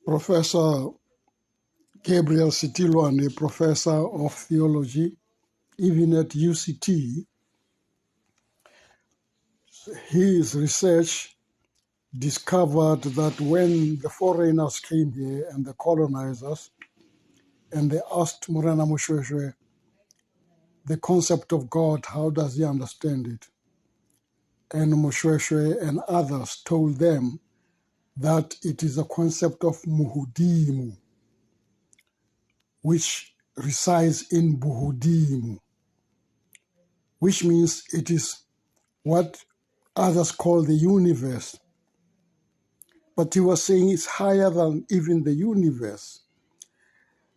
Professor Gabriel Sitilwane, a professor of theology, even at UCT, his research discovered that when the foreigners came here and the colonizers, and they asked Morena Mushweshwe the concept of God, how does he understand it? And Mushweshwe and others told them that it is a concept of Muhudimu, which resides in Buhudimu, which means it is what others call the universe. But he was saying it's higher than even the universe,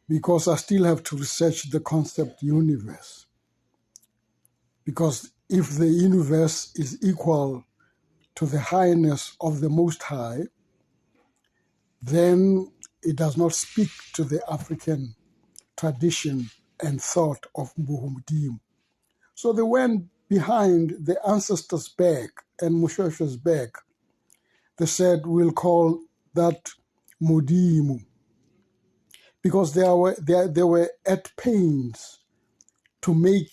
because I still have to research the concept universe. Because if the universe is equal to the highness of the Most High, then it does not speak to the African tradition and thought of Muhudim. So they went behind the ancestors' back and Mushweshwe's back. They said, we'll call that Mudimu, because they were at pains to make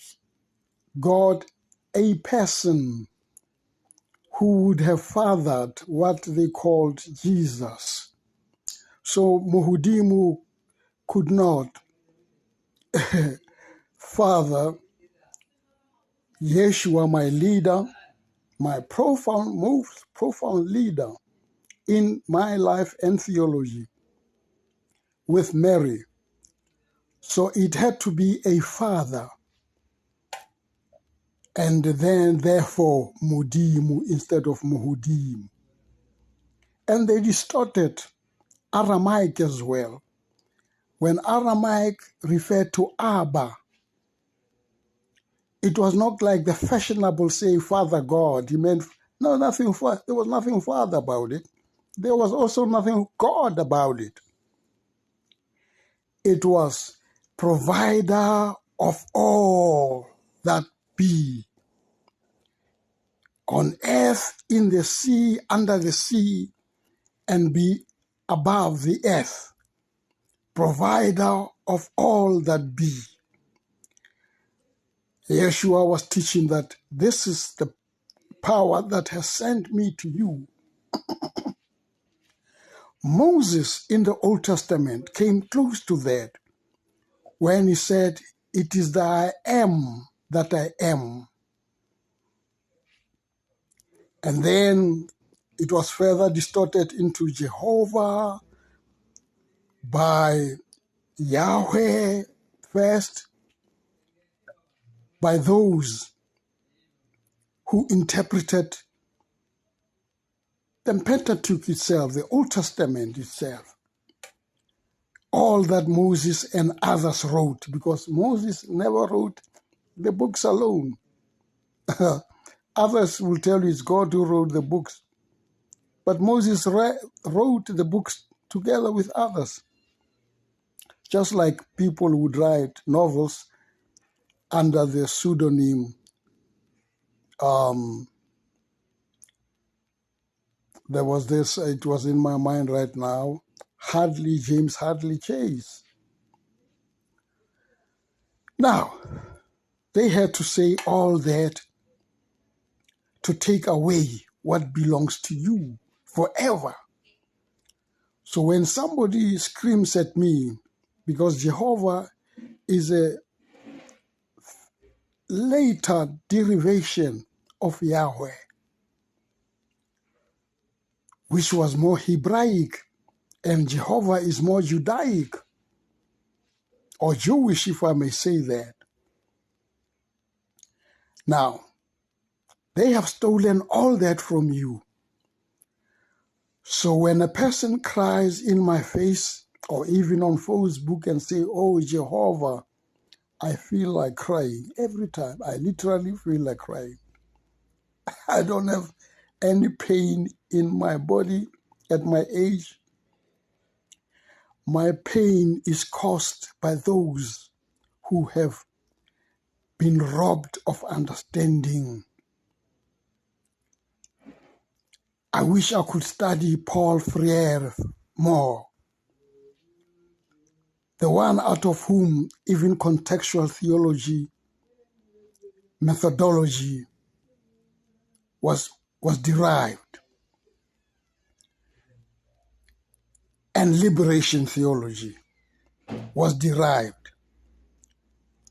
God a person who would have fathered what they called Jesus. So Muhudimu could not father Yeshua, my leader, my most profound leader in my life and theology, with Mary. So it had to be a father, and then therefore Mudimu instead of Muhudim. And they distorted Aramaic as well. When Aramaic referred to Abba, it was not like the fashionable say Father God. He meant no, nothing. There was nothing Father about it. There was also nothing God about it. It was provider of all that be, on earth, in the sea, under the sea, and be above the earth. Provider of all that be. Yeshua was teaching that this is the power that has sent me to you. Moses in the Old Testament came close to that when he said, it is the I am that I am. And then it was further distorted into Jehovah by Yahweh first, by those who interpreted the Pentateuch itself, the Old Testament itself. All that Moses and others wrote, because Moses never wrote the books alone. Others will tell you it's God who wrote the books. But Moses wrote the books together with others. Just like people would write novels under the pseudonym, there was this, it was in my mind right now, James Hadley Chase. Now, they had to say all that to take away what belongs to you forever. So when somebody screams at me, because Jehovah is a later derivation of Yahweh, which was more Hebraic, and Jehovah is more Judaic, or Jewish, if I may say that. Now, they have stolen all that from you. So when a person cries in my face, or even on Facebook, and say, oh, Jehovah, I feel like crying every time. I literally feel like crying. I don't have any pain in my body at my age. My pain is caused by those who have been robbed of understanding. I wish I could study Paul Freire more, the one out of whom even contextual theology, methodology was derived, and liberation theology was derived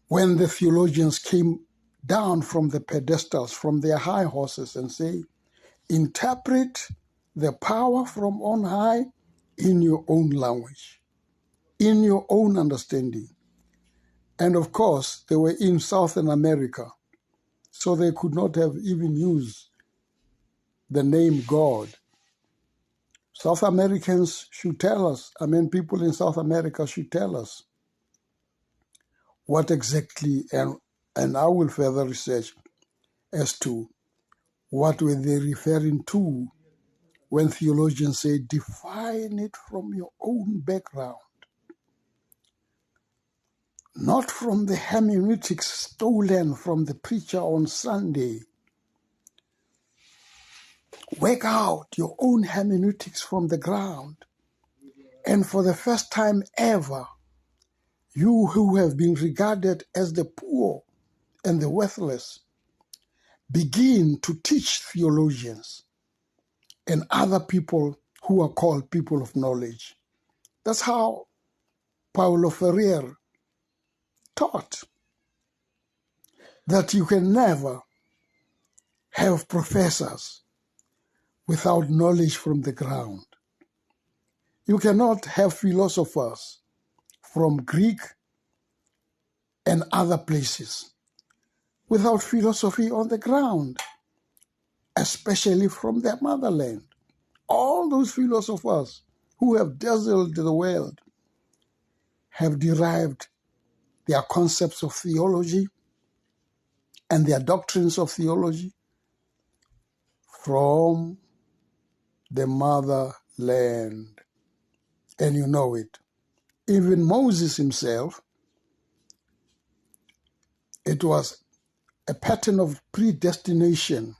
when the theologians came down from the pedestals, from their high horses, and say, interpret the power from on high in your own language, in your own understanding. And of course, they were in Southern America, so they could not have even used the name God. South Americans should tell us, people in South America should tell us what exactly, and I will further research as to what were they referring to when theologians say, define it from your own background, not from the hermeneutics stolen from the preacher on Sunday. Work out your own hermeneutics from the ground. And for the first time ever, you who have been regarded as the poor and the worthless, begin to teach theologians and other people who are called people of knowledge. That's how Paulo Freire taught, that you can never have professors without knowledge from the ground. You cannot have philosophers from Greek and other places without philosophy on the ground, especially from their motherland. All those philosophers who have dazzled the world have derived their concepts of theology and their doctrines of theology from the motherland. And you know it. Even Moses himself, it was a pattern of predestination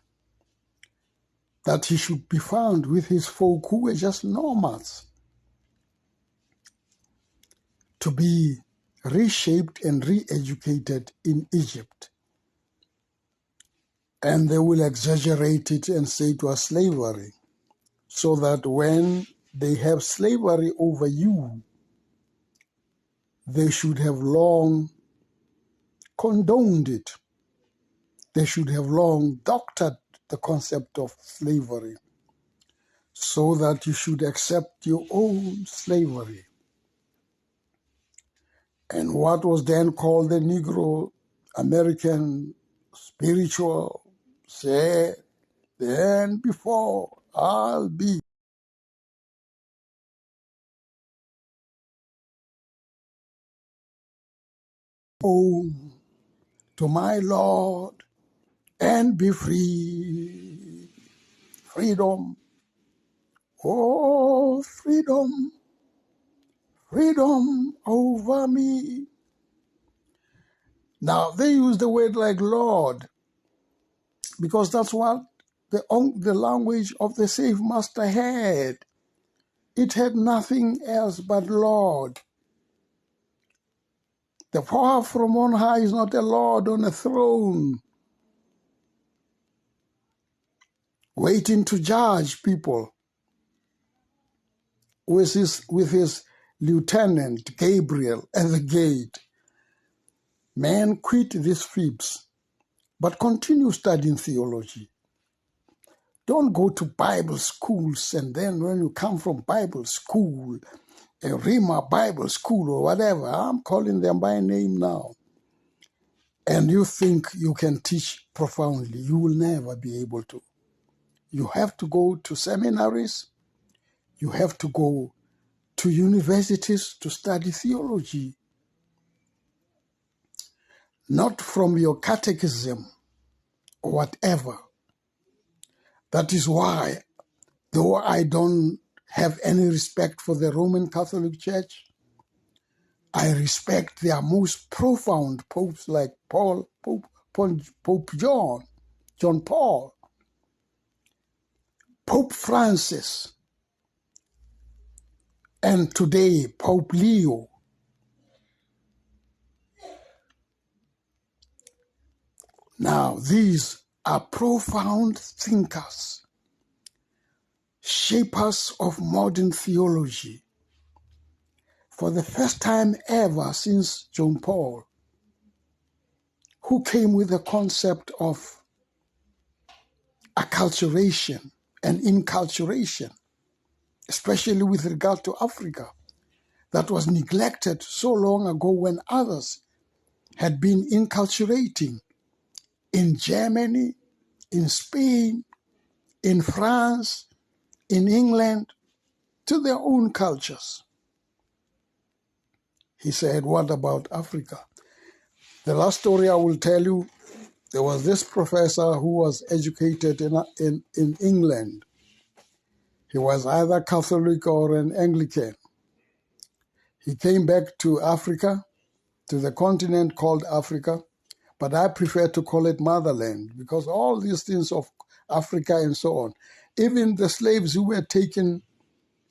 that he should be found with his folk who were just nomads, to be reshaped and re-educated in Egypt. And they will exaggerate it and say it was slavery, so that when they have slavery over you, they should have long condoned it. They should have long doctored the concept of slavery, so that you should accept your own slavery. And what was then called the Negro American spiritual said, then before I'll be home to my Lord and be free. Freedom, oh freedom, freedom over me. Now they use the word like Lord, because that's what the language of the slave master had. It had nothing else but Lord. The power from on high is not a Lord on a throne, waiting to judge people with his lieutenant Gabriel at the gate. Man, quit these fibs, but continue studying theology. Don't go to Bible schools, and then when you come from Bible school, a Rima Bible school or whatever, I'm calling them by name now, and you think you can teach profoundly, you will never be able to. You have to go to seminaries, you have to go to universities to study theology, not from your catechism or whatever. That is why, though I don't have any respect for the Roman Catholic Church, I respect their most profound popes like Pope John Paul, Pope Francis, and today Pope Leo. Now, these are profound thinkers, shapers of modern theology. For the first time ever since John Paul, who came with the concept of acculturation and inculturation, especially with regard to Africa, that was neglected so long ago when others had been inculturating in Germany, in Spain, in France, in England, to their own cultures. He said, what about Africa? The last story I will tell you, there was this professor who was educated in England. He was either Catholic or an Anglican. He came back to Africa, to the continent called Africa, but I prefer to call it motherland because all these things of Africa and so on, even the slaves who were taken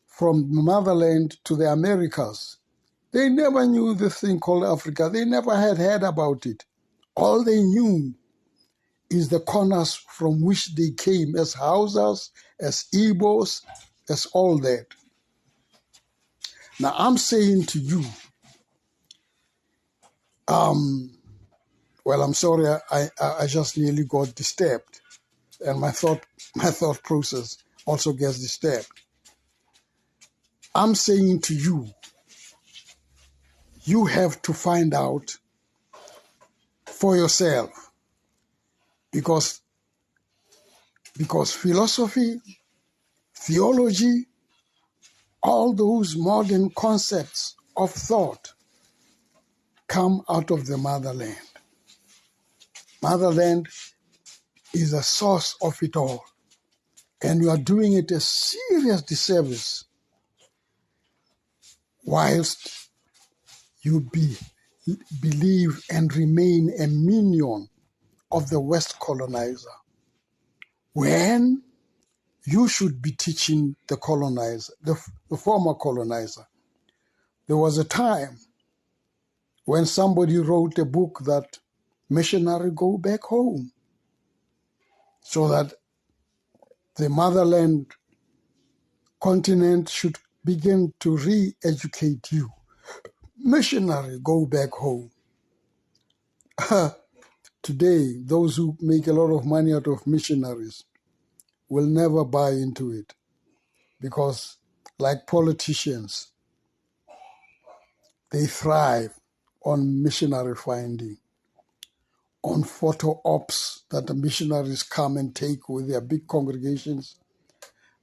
from motherland to the Americas, they never knew this thing called Africa. They never had heard about it. All they knew is the corners from which they came as Hausas, as Igbos, as all that. Now I'm saying to you, well, I'm sorry, I just nearly got disturbed, and my thought process also gets disturbed. I'm saying to you, you have to find out for yourself, because philosophy, theology, all those modern concepts of thought come out of the motherland. Motherland is the source of it all. And you are doing it a serious disservice whilst you believe and remain a minion of the West colonizer, when you should be teaching the colonizer, the former colonizer. There was a time when somebody wrote a book that missionary go back home, so that the motherland continent should begin to re-educate you. Missionary, go back home. Today, those who make a lot of money out of missionaries will never buy into it, because like politicians, they thrive on missionary finding, on photo ops that the missionaries come and take with their big congregations,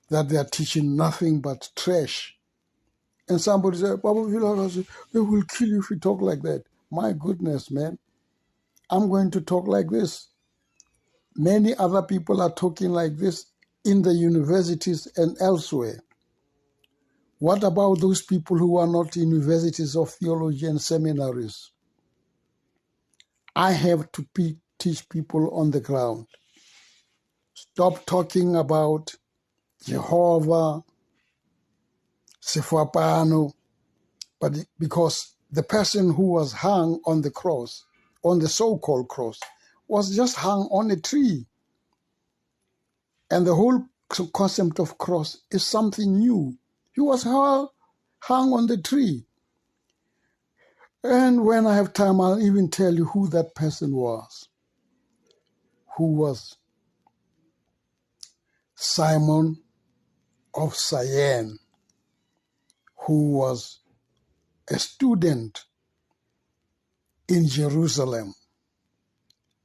that they are teaching nothing but trash. And somebody said, Baba Vila, they will kill you if you talk like that. My goodness, man, I'm going to talk like this. Many other people are talking like this in the universities and elsewhere. What about those people who are not in universities of theology and seminaries? I have to teach people on the ground. Stop talking about Jehovah, Sefapano, but because the person who was hung on the cross, on the so-called cross, was just hung on a tree. And the whole concept of cross is something new. He was hung on the tree. And when I have time, I'll even tell you who that person was. Who was Simon of Cyrene, who was a student in Jerusalem,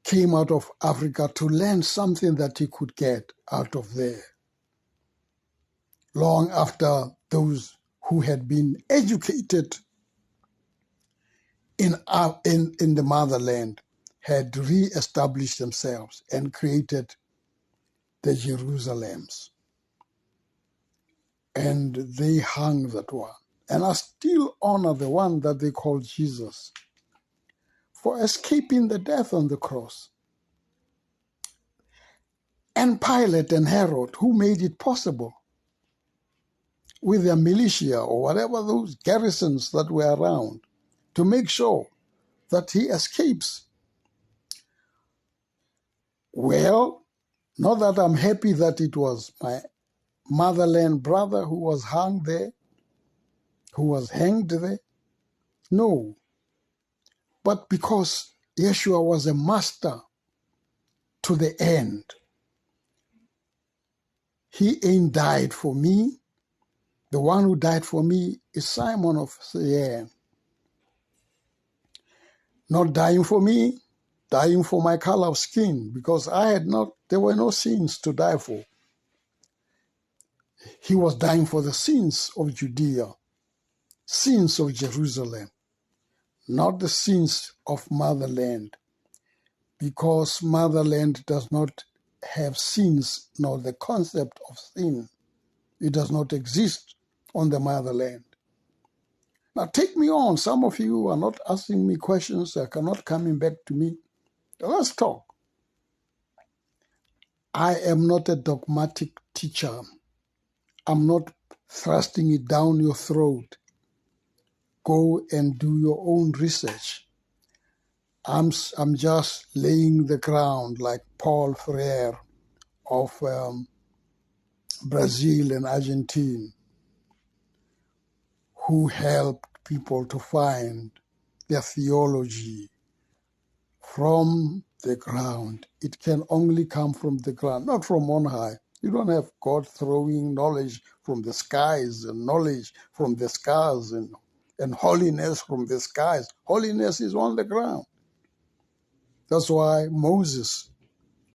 came out of Africa to learn something that he could get out of there. Long after those who had been educated in the motherland had re-established themselves and created the Jerusalems. And they hung that one. And I still honor the one that they call Jesus for escaping the death on the cross. And Pilate and Herod, who made it possible with their militia or whatever those garrisons that were around to make sure that he escapes. Well, not that I'm happy that it was my motherland brother who was hung there, who was hanged there. No, but because Yeshua was a master to the end. He ain't died for me. The one who died for me is Simon of Cyrene. Not dying for me, dying for my color of skin, because there were no sins to die for. He was dying for the sins of Judea, sins of Jerusalem, not the sins of motherland, because motherland does not have sins, nor the concept of sin. It does not exist on the motherland. Now take me on. Some of you are not asking me questions, are not coming back to me. Let's talk. I am not a dogmatic teacher. I'm not thrusting it down your throat. Go and do your own research. I'm just laying the ground like Paul Freire of Brazil and Argentina, who helped people to find their theology from the ground. It can only come from the ground, not from on high. You don't have God throwing knowledge from the skies and knowledge from the skies and holiness from the skies. Holiness is on the ground. That's why Moses